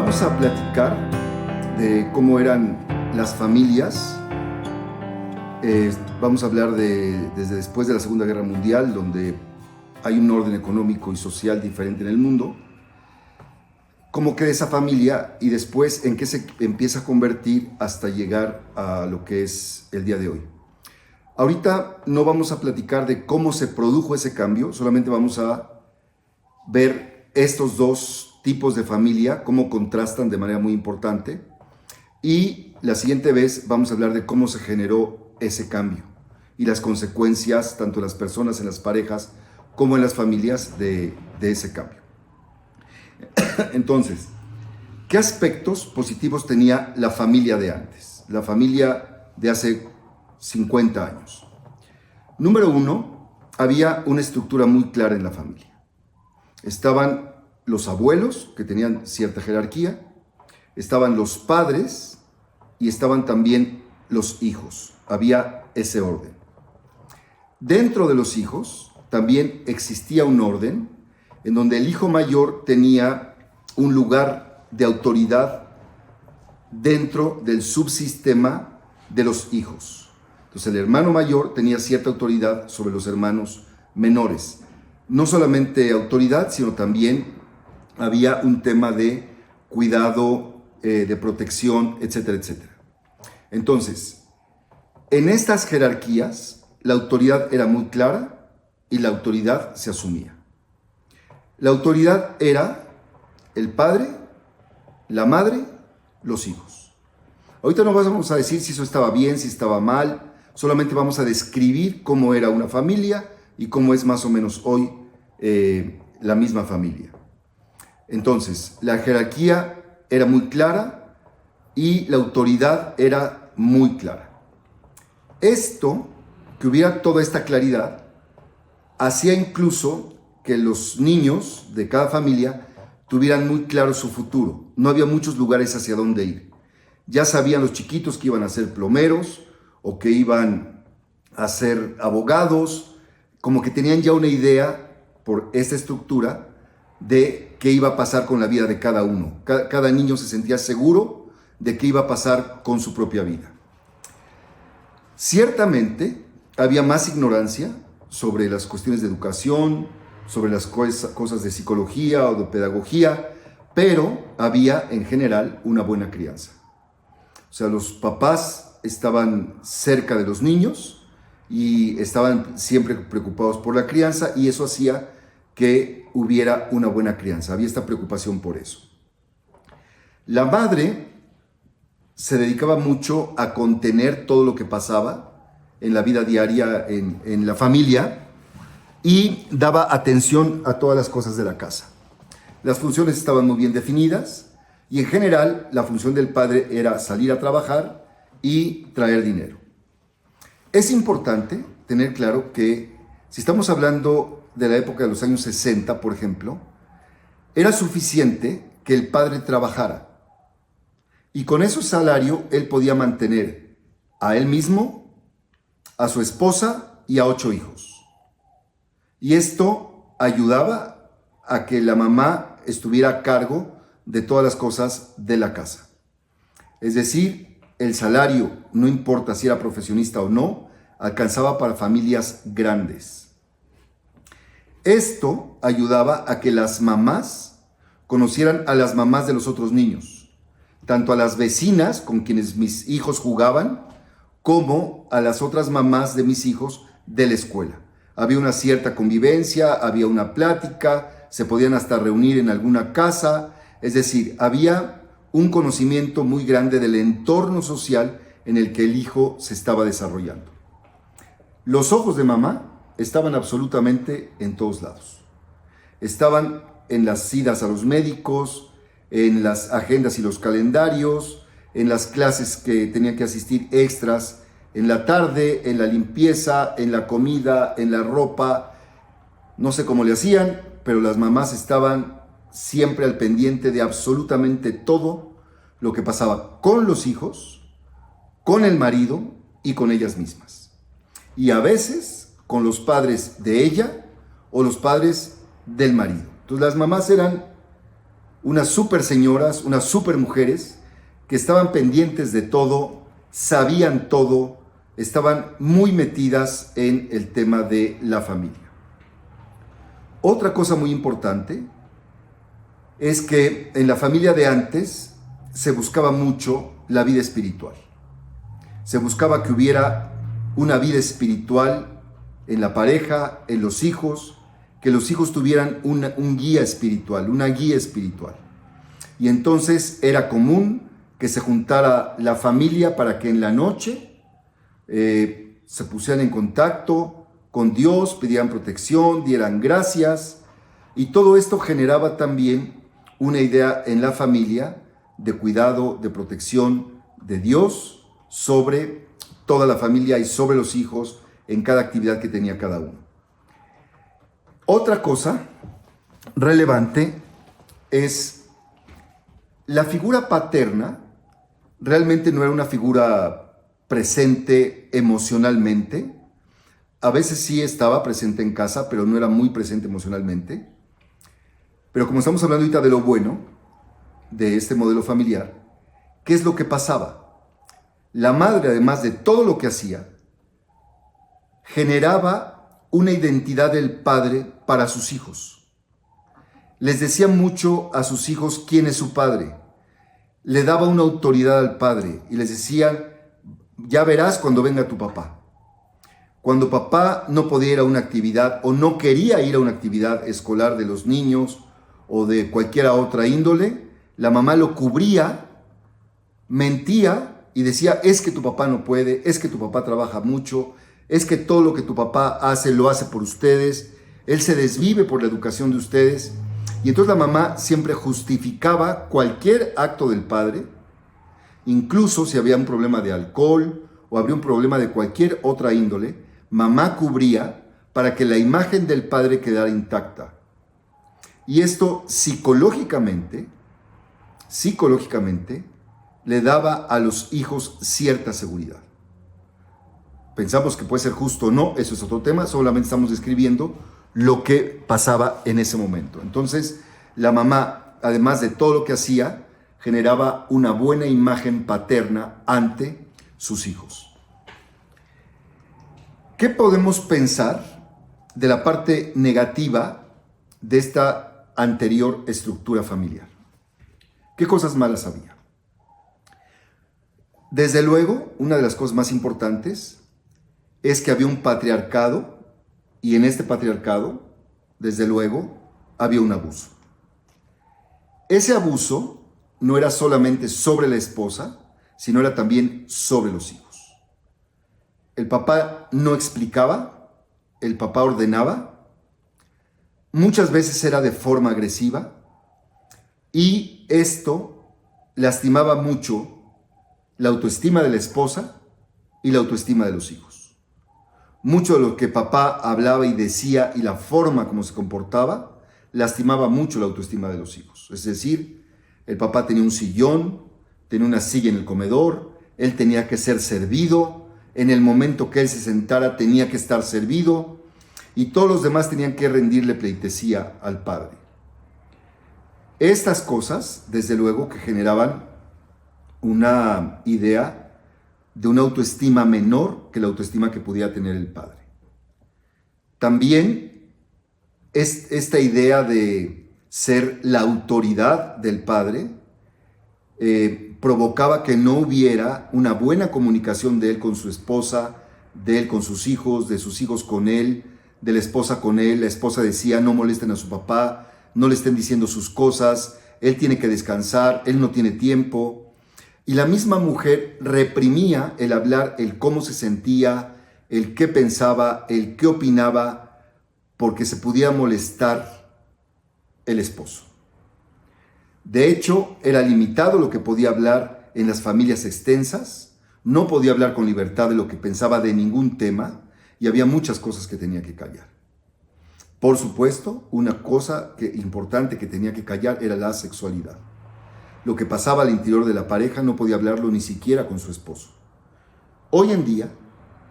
Vamos a platicar de cómo eran las familias. Vamos a hablar desde después de la Segunda Guerra Mundial, donde hay un orden económico y social diferente en el mundo. Cómo queda esa familia y después en qué se empieza a convertir hasta llegar a lo que es el día de hoy. Ahorita no vamos a platicar de cómo se produjo ese cambio, solamente vamos a ver estos dos tipos de familia, cómo contrastan de manera muy importante. Y la siguiente vez vamos a hablar de cómo se generó ese cambio y las consecuencias, tanto en las personas, en las parejas, como en las familias de ese cambio. Entonces, ¿qué aspectos positivos tenía la familia de antes? La familia de hace 50 años. Número uno, había una estructura muy clara en la familia. Estaban los abuelos, que tenían cierta jerarquía, estaban los padres y estaban también los hijos. Había ese orden. Dentro de los hijos también existía un orden en donde el hijo mayor tenía un lugar de autoridad dentro del subsistema de los hijos. Entonces el hermano mayor tenía cierta autoridad sobre los hermanos menores. No solamente autoridad, sino también había un tema de cuidado, de protección, etcétera, etcétera. Entonces, en estas jerarquías, la autoridad era muy clara y la autoridad se asumía. La autoridad era el padre, la madre, los hijos. Ahorita no vamos a decir si eso estaba bien, si estaba mal, solamente vamos a describir cómo era una familia y cómo es más o menos hoy la misma familia. Entonces, la jerarquía era muy clara y la autoridad era muy clara. Esto, que hubiera toda esta claridad, hacía incluso que los niños de cada familia tuvieran muy claro su futuro. No había muchos lugares hacia dónde ir. Ya sabían los chiquitos que iban a ser plomeros o que iban a ser abogados, como que tenían ya una idea por esta estructura de qué iba a pasar con la vida de cada uno. Cada niño se sentía seguro de qué iba a pasar con su propia vida. Ciertamente había más ignorancia sobre las cuestiones de educación, sobre las cosas de psicología o de pedagogía, pero había en general una buena crianza. O sea, los papás estaban cerca de los niños y estaban siempre preocupados por la crianza, y eso hacía que hubiera una buena crianza. Había esta preocupación por eso. La madre se dedicaba mucho a contener todo lo que pasaba en la vida diaria en la familia y daba atención a todas las cosas de la casa. Las funciones estaban muy bien definidas y en general la función del padre era salir a trabajar y traer dinero. Es importante tener claro que si estamos hablando de la época de los años 60, por ejemplo, era suficiente que el padre trabajara y con ese salario él podía mantener a él mismo, a su esposa y a 8 hijos. Y esto ayudaba a que la mamá estuviera a cargo de todas las cosas de la casa. Es decir, el salario, no importa si era profesionista o no, alcanzaba para familias grandes. Esto ayudaba a que las mamás conocieran a las mamás de los otros niños, tanto a las vecinas con quienes mis hijos jugaban, como a las otras mamás de mis hijos de la escuela. Había una cierta convivencia, había una plática, se podían hasta reunir en alguna casa, es decir, había un conocimiento muy grande del entorno social en el que el hijo se estaba desarrollando. Los ojos de mamá estaban absolutamente en todos lados. Estaban en las idas a los médicos, en las agendas y los calendarios, en las clases que tenían que asistir extras, en la tarde, en la limpieza, en la comida, en la ropa. No sé cómo le hacían, pero las mamás estaban siempre al pendiente de absolutamente todo lo que pasaba con los hijos, con el marido y con ellas mismas. Y a veces con los padres de ella o los padres del marido. Entonces las mamás eran unas super señoras, unas super mujeres que estaban pendientes de todo, sabían todo, estaban muy metidas en el tema de la familia. Otra cosa muy importante es que en la familia de antes se buscaba mucho la vida espiritual. Se buscaba que hubiera una vida espiritual en la pareja, en los hijos, que los hijos tuvieran un guía espiritual, una guía espiritual. Y entonces era común que se juntara la familia para que en la noche se pusieran en contacto con Dios, pidieran protección, dieran gracias. Y todo esto generaba también una idea en la familia de cuidado, de protección de Dios sobre toda la familia y sobre los hijos en cada actividad que tenía cada uno. Otra cosa relevante es la figura paterna. Realmente no era una figura presente emocionalmente. A veces sí estaba presente en casa, pero no era muy presente emocionalmente. Pero como estamos hablando ahorita de lo bueno de este modelo familiar, ¿qué es lo que pasaba? La madre, además de todo lo que hacía, generaba una identidad del padre para sus hijos. Les decía mucho a sus hijos quién es su padre. Le daba una autoridad al padre y les decía, ya verás cuando venga tu papá. Cuando papá no podía ir a una actividad o no quería ir a una actividad escolar de los niños o de cualquier otra índole, la mamá lo cubría, mentía y decía, es que tu papá no puede, es que tu papá trabaja mucho, es que todo lo que tu papá hace lo hace por ustedes, él se desvive por la educación de ustedes. Y entonces la mamá siempre justificaba cualquier acto del padre, incluso si había un problema de alcohol o había un problema de cualquier otra índole, mamá cubría para que la imagen del padre quedara intacta. Y esto psicológicamente le daba a los hijos cierta seguridad. Pensamos que puede ser justo o no, eso es otro tema, solamente estamos describiendo lo que pasaba en ese momento. Entonces, la mamá, además de todo lo que hacía, generaba una buena imagen paterna ante sus hijos. ¿Qué podemos pensar de la parte negativa de esta anterior estructura familiar? ¿Qué cosas malas había? Desde luego, una de las cosas más importantes es que había un patriarcado y en este patriarcado, desde luego, había un abuso. Ese abuso no era solamente sobre la esposa, sino era también sobre los hijos. El papá no explicaba, el papá ordenaba, muchas veces era de forma agresiva y esto lastimaba mucho la autoestima de la esposa y la autoestima de los hijos. Mucho de lo que papá hablaba y decía y la forma como se comportaba lastimaba mucho la autoestima de los hijos. Es decir, el papá tenía un sillón, tenía una silla en el comedor, él tenía que ser servido, en el momento que él se sentara tenía que estar servido y todos los demás tenían que rendirle pleitesía al padre. Estas cosas, desde luego, que generaban una idea de una autoestima menor que la autoestima que podía tener el padre. También es esta idea de ser la autoridad del padre provocaba que no hubiera una buena comunicación de él con su esposa, de él con sus hijos, de sus hijos con él, de la esposa con él. La esposa decía, no molesten a su papá, no le estén diciendo sus cosas, él tiene que descansar, él no tiene tiempo. Y la misma mujer reprimía el hablar, el cómo se sentía, el qué pensaba, el qué opinaba, porque se podía molestar el esposo. De hecho, era limitado lo que podía hablar en las familias extensas, no podía hablar con libertad de lo que pensaba de ningún tema y había muchas cosas que tenía que callar. Por supuesto, una cosa importante que tenía que callar era la sexualidad. Lo que pasaba al interior de la pareja no podía hablarlo ni siquiera con su esposo. Hoy en día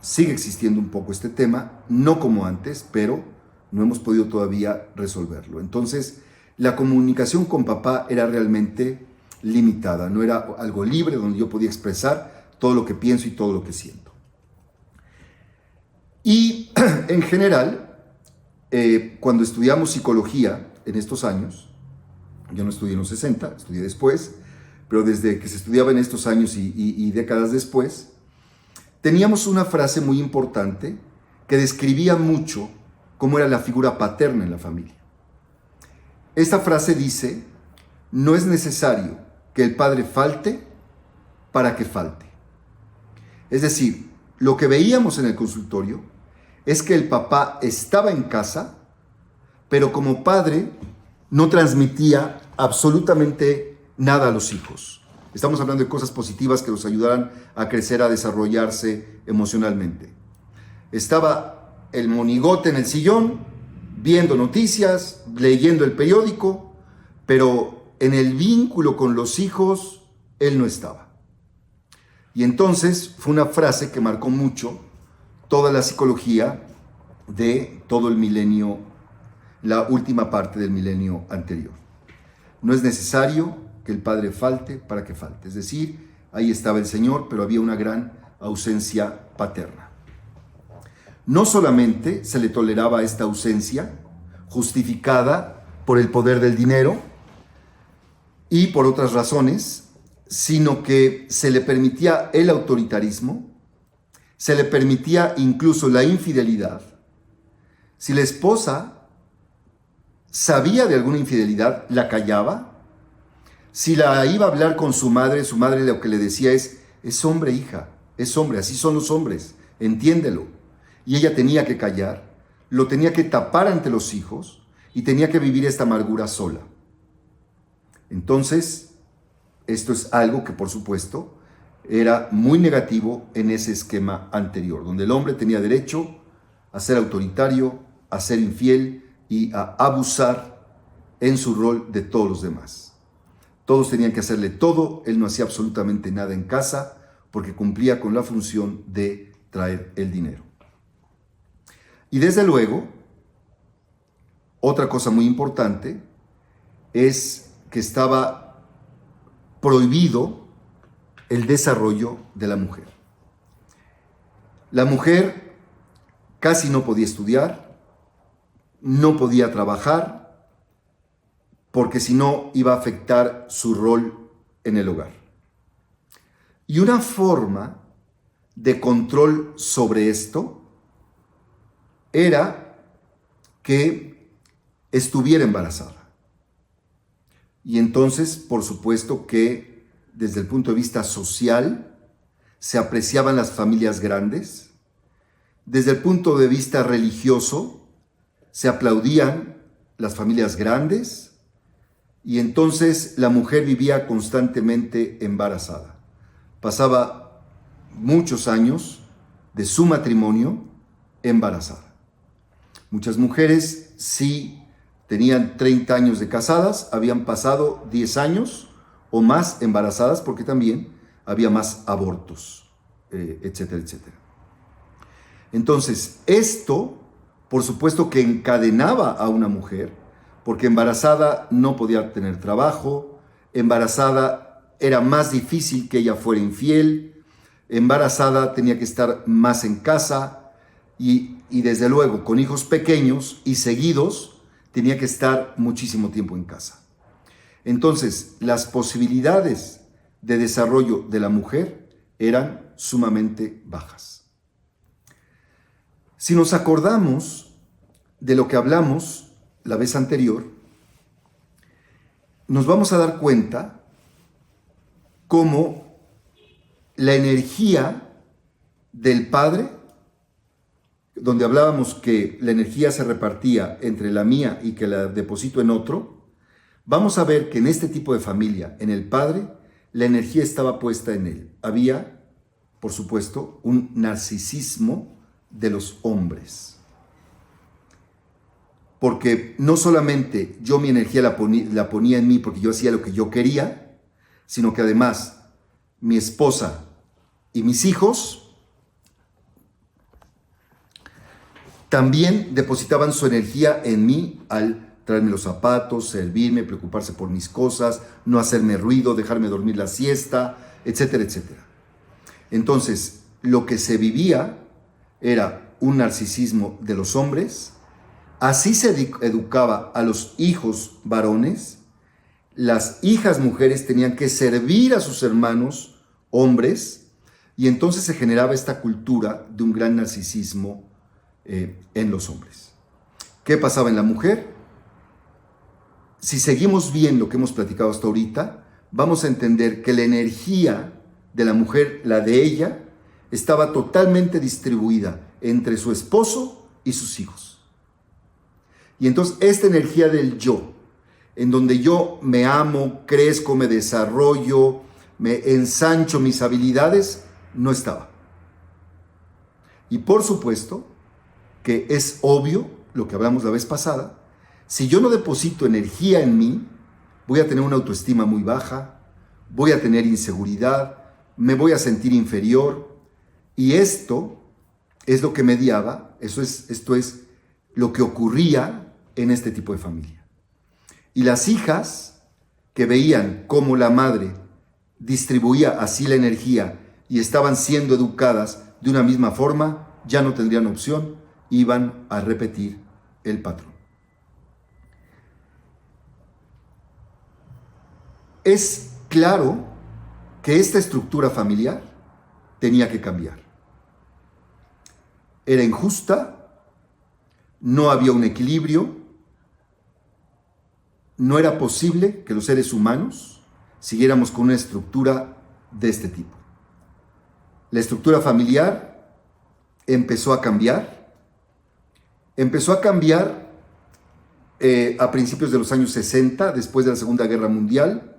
sigue existiendo un poco este tema, no como antes, pero no hemos podido todavía resolverlo. Entonces, la comunicación con papá era realmente limitada, no era algo libre donde yo podía expresar todo lo que pienso y todo lo que siento. Y en general, cuando estudiamos psicología en estos años, yo no estudié en los 60, estudié después, pero desde que se estudiaba en estos años y décadas después, teníamos una frase muy importante que describía mucho cómo era la figura paterna en la familia. Esta frase dice: no es necesario que el padre falte para que falte. Es decir, lo que veíamos en el consultorio es que el papá estaba en casa, pero como padre no transmitía absolutamente nada a los hijos. Estamos hablando de cosas positivas que los ayudaran a crecer, a desarrollarse emocionalmente. Estaba el monigote en el sillón, viendo noticias, leyendo el periódico, pero en el vínculo con los hijos, él no estaba. Y entonces fue una frase que marcó mucho toda la psicología de todo el milenio, la última parte del milenio anterior. No es necesario que el padre falte para que falte. Es decir, ahí estaba el Señor, pero había una gran ausencia paterna. No solamente se le toleraba esta ausencia, justificada por el poder del dinero y por otras razones, sino que se le permitía el autoritarismo, se le permitía incluso la infidelidad. Si la esposa sabía de alguna infidelidad, la callaba. Si la iba a hablar con su madre lo que le decía es hombre, hija, es hombre, así son los hombres, entiéndelo. Y ella tenía que callar, lo tenía que tapar ante los hijos y tenía que vivir esta amargura sola. Entonces, esto es algo que, por supuesto, era muy negativo en ese esquema anterior, donde el hombre tenía derecho a ser autoritario, a ser infiel y a abusar en su rol de todos los demás. Todos tenían que hacerle todo, él no hacía absolutamente nada en casa porque cumplía con la función de traer el dinero. Y desde luego, otra cosa muy importante es que estaba prohibido el desarrollo de la mujer. La mujer casi no podía estudiar, no podía trabajar, porque si no iba a afectar su rol en el hogar. Y una forma de control sobre esto era que estuviera embarazada. Y entonces, por supuesto que desde el punto de vista social se apreciaban las familias grandes. Desde el punto de vista religioso se aplaudían las familias grandes. Y entonces la mujer vivía constantemente embarazada. Pasaba muchos años de su matrimonio embarazada. Muchas mujeres, si tenían 30 años de casadas, habían pasado 10 años o más embarazadas porque también había más abortos, etcétera, etcétera. Entonces, esto, por supuesto que encadenaba a una mujer, porque embarazada no podía tener trabajo, embarazada era más difícil que ella fuera infiel, embarazada tenía que estar más en casa, y desde luego con hijos pequeños y seguidos tenía que estar muchísimo tiempo en casa. Entonces, las posibilidades de desarrollo de la mujer eran sumamente bajas. Si nos acordamos de lo que hablamos la vez anterior, nos vamos a dar cuenta cómo la energía del padre, donde hablábamos que la energía se repartía entre la mía y que la deposito en otro, vamos a ver que en este tipo de familia, en el padre, la energía estaba puesta en él. Había, por supuesto, un narcisismo de los hombres. Porque no solamente yo mi energía la ponía en mí porque yo hacía lo que yo quería, sino que además mi esposa y mis hijos también depositaban su energía en mí al traerme los zapatos, servirme, preocuparse por mis cosas, no hacerme ruido, dejarme dormir la siesta, etcétera, etcétera. Entonces, lo que se vivía era un narcisismo de los hombres, así se educaba a los hijos varones, las hijas mujeres tenían que servir a sus hermanos hombres, y entonces se generaba esta cultura de un gran narcisismo en los hombres. ¿Qué pasaba en la mujer? Si seguimos bien lo que hemos platicado hasta ahorita, vamos a entender que la energía de la mujer, la de ella, estaba totalmente distribuida entre su esposo y sus hijos. Y entonces esta energía del yo, en donde yo me amo, crezco, me desarrollo, me ensancho mis habilidades, no estaba. Y por supuesto que es obvio, lo que hablamos la vez pasada, si yo no deposito energía en mí, voy a tener una autoestima muy baja, voy a tener inseguridad, me voy a sentir inferior, y esto es lo que mediaba, esto es lo que ocurría en este tipo de familia. Y las hijas que veían cómo la madre distribuía así la energía y estaban siendo educadas de una misma forma, ya no tendrían opción, iban a repetir el patrón. Es claro que esta estructura familiar tenía que cambiar. Era injusta, no había un equilibrio, no era posible que los seres humanos siguiéramos con una estructura de este tipo. La estructura familiar empezó a cambiar a principios de los años 60, después de la Segunda Guerra Mundial,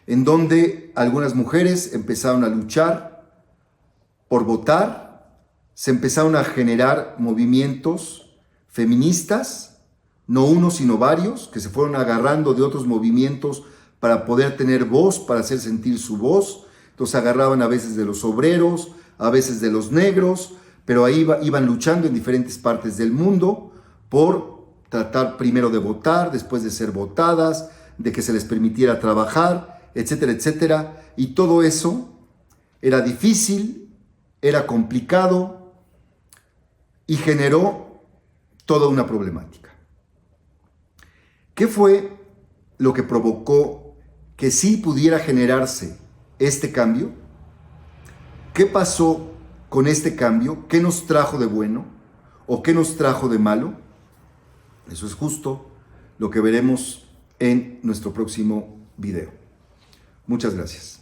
en donde algunas mujeres empezaron a luchar por votar, se empezaron a generar movimientos feministas, no uno sino varios, que se fueron agarrando de otros movimientos para poder tener voz, para hacer sentir su voz. Entonces agarraban a veces de los obreros, a veces de los negros, pero ahí iban luchando en diferentes partes del mundo por tratar primero de votar, después de ser votadas, de que se les permitiera trabajar, etcétera, etcétera. Y todo eso era difícil, era complicado y generó toda una problemática. ¿Qué fue lo que provocó que sí pudiera generarse este cambio? ¿Qué pasó con este cambio? ¿Qué nos trajo de bueno o qué nos trajo de malo? Eso es justo lo que veremos en nuestro próximo video. Muchas gracias.